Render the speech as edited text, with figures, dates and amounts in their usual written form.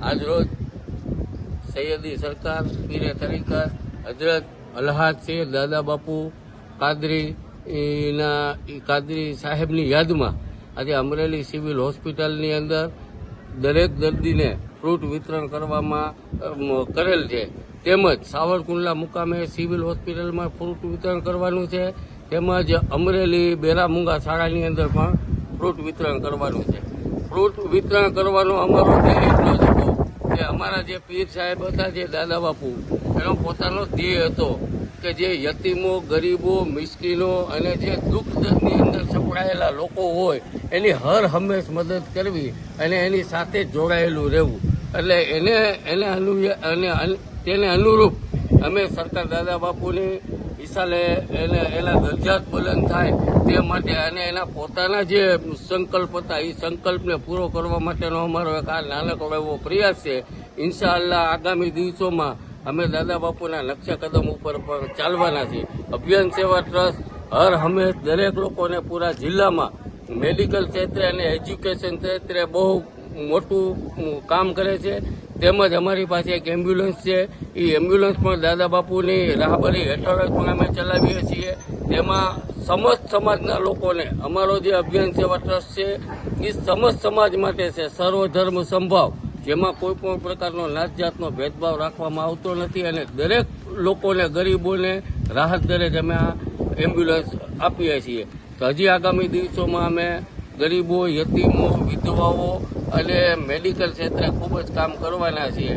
આજરોજ સૈયદી સરકાર પીરે તરીકા હજરત અલ્હાદ શેખ દાદા બાપુ કાદરી સાહેબની યાદમાં આજે અમરેલી સિવિલ હોસ્પિટલની અંદર દરેક દર્દીને ફ્રૂટ વિતરણ કરવામાં કરેલ છે. તેમજ સાવરકુંડલા મુકામે સિવિલ હોસ્પિટલમાં ફ્રૂટ વિતરણ કરવાનું છે. તેમજ અમરેલી બેરામુંગા શાળાની અંદર પણ ફ્રૂટ વિતરણ કરવાનું છે. ફ્રૂટ વિતરણ કરવાનો અમારો ધ્યેય એટલો જ હતો કે અમારા જે પીર સાહેબ હતા, જે દાદા બાપુ, એનો પોતાનો ધ્યેય હતો કે જે યતીમો, ગરીબો, મિસ્કીનો અને જે દુઃખ દર્દની અંદર સપડાયેલા લોકો હોય એની હર હંમેશ મદદ કરવી અને એની સાથે જોડાયેલું રહેવું. એટલે તેને અનુરૂપ અમે સરકાર દાદા બાપુની હિસાલે એના દરજાત બુલંદ થાય તે માટે અને એના પોતાના જે સંકલ્પ હતા એ સંકલ્પને પૂરો કરવા માટેનો અમારો એક આ નાનકડો એવો પ્રયાસ છે. ઇન્શાઅલ્લાહ આગામી દિવસોમાં અમે દાદા બાપુના નકશા કદમ ઉપર પણ ચાલવાના છીએ. અભિયાન સેવા ટ્રસ્ટ હર હંમેશ દરેક લોકોને પૂરા જિલ્લામાં મેડિકલ ક્ષેત્રે અને એજ્યુકેશન ક્ષેત્રે બહુ મોટું કામ કરે છે. તેમજ અમારી પાસે એક એમ્બ્યુલન્સ છે. એ એમ્બ્યુલન્સ પણ દાદા બાપુની રાહબરી હેઠળ પણ અમે ચલાવીએ છીએ. તેમાં સમસ્ત સમાજના લોકોને અમારો જે અભિયાન સેવા ટ્રસ્ટ છે એ સમસ્ત સમાજ માટે છે. સર્વધર્મ સંભાવ, જેમાં કોઈ પણ પ્રકારનો નાત જાતનો ભેદભાવ રાખવામાં આવતો નથી અને દરેક લોકોને, ગરીબોને રાહત દરે જ અમે આ એમ્બ્યુલન્સ આપીએ છીએ. તો હજી આગામી દિવસોમાં અમે ગરીબો, યતીમો, વિધવાઓ અને મેડિકલ ક્ષેત્રે ખૂબ જ કામ કરવાના છીએ.